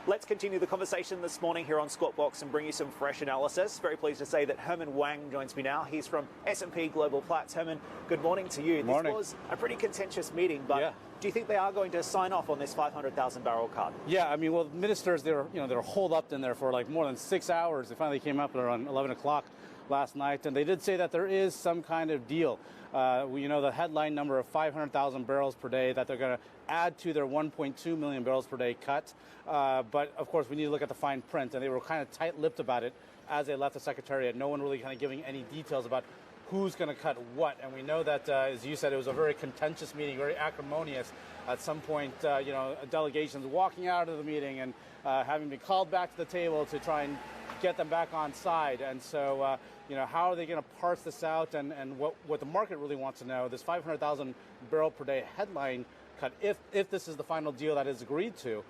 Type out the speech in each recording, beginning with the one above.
Let's continue the conversation this morning here on Squawk Box and bring you some fresh analysis. Very pleased to say that Herman Wang joins me now. He's from S&P Global Platts. Herman, good morning to you. Good morning. This was a pretty contentious meeting, but do you think they are going to sign off on this 500,000 barrel cut? Yeah, I mean, well, ministers, they were holed up in there for like more than 6 hours. They finally came up around 11 o'clock last night, and they did say that there is some kind of deal. The headline number of 500,000 barrels per day that they're going to add to their 1.2 million barrels per day cut. But of course, we need to look at the fine print, and they were kind of tight-lipped about it as they left the Secretariat. No one really kind of giving any details about who's going to cut what. And we know that, as you said, it was a very contentious meeting, very acrimonious. At some point, delegations walking out of the meeting and having been called back to the table to try and get them back on side. And so, how are they going to parse this out? And what the market really wants to know, this 500,000 barrel per day headline cut, if this is the final deal that is agreed to,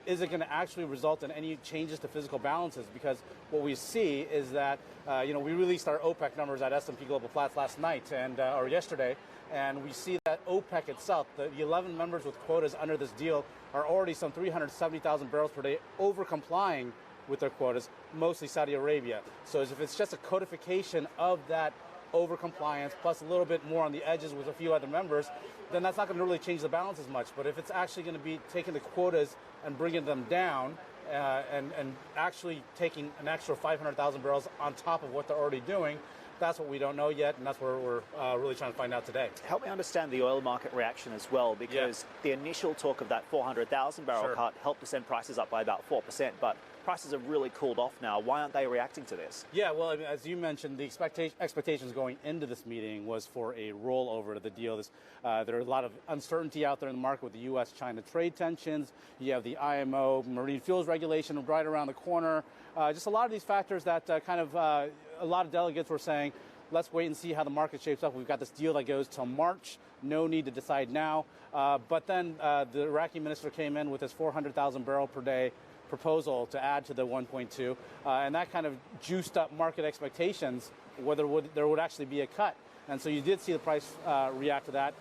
is it going to actually result in any changes to physical balances? Because what we see is that, we released our OPEC numbers at S&P Global Platts last night or yesterday, and we see that OPEC itself, the 11 members with quotas under this deal, are already some 370,000 barrels per day over complying with their quotas, mostly Saudi Arabia. So if it's just a codification of that over-compliance plus a little bit more on the edges with a few other members, then that's not going to really change the balance as much. But if it's actually going to be taking the quotas and bringing them down and actually taking an extra 500,000 barrels on top of what they're already doing, that's what we don't know yet, and that's what we're really trying to find out today. Help me understand the oil market reaction as well, because the initial talk of that 400,000 barrel cut helped to send prices up by about 4%, but prices have really cooled off now. Why aren't they reacting to this? Yeah, well, I mean, as you mentioned, the expectations going into this meeting was for a rollover to the deal. There are a lot of uncertainty out there in the market with the U.S.-China trade tensions. You have the IMO marine fuels regulation right around the corner. Just a lot of these factors that a lot of delegates were saying, let's wait and see how the market shapes up. We've got this deal that goes till March. No need to decide now. But then the Iraqi minister came in with his 400,000 barrel per day proposal to add to the 1.2, and that kind of juiced up market expectations whether there would actually be a cut. And so you did see the price react to that.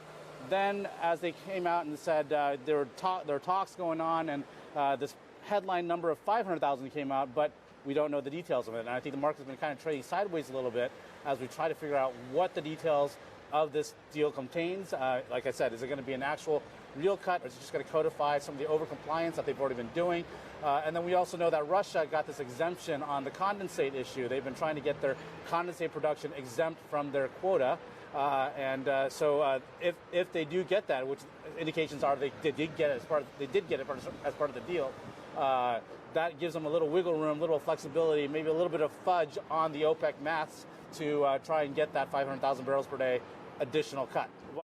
Then, as they came out and said there are talks going on, and this headline number of 500,000 came out, but we don't know the details of it. And I think the market's been kind of trading sideways a little bit as we try to figure out what the details of this deal contains. Like I said, is it going to be an actual real cut, or is it just going to codify some of the overcompliance that they've already been doing? And then we also know that Russia got this exemption on the condensate issue. They've been trying to get their condensate production exempt from their quota. So if they do get that, which indications are they did get it as part of the deal, that gives them a little wiggle room, a little flexibility, maybe a little bit of fudge on the OPEC maths to try and get that 500,000 barrels per day additional cut.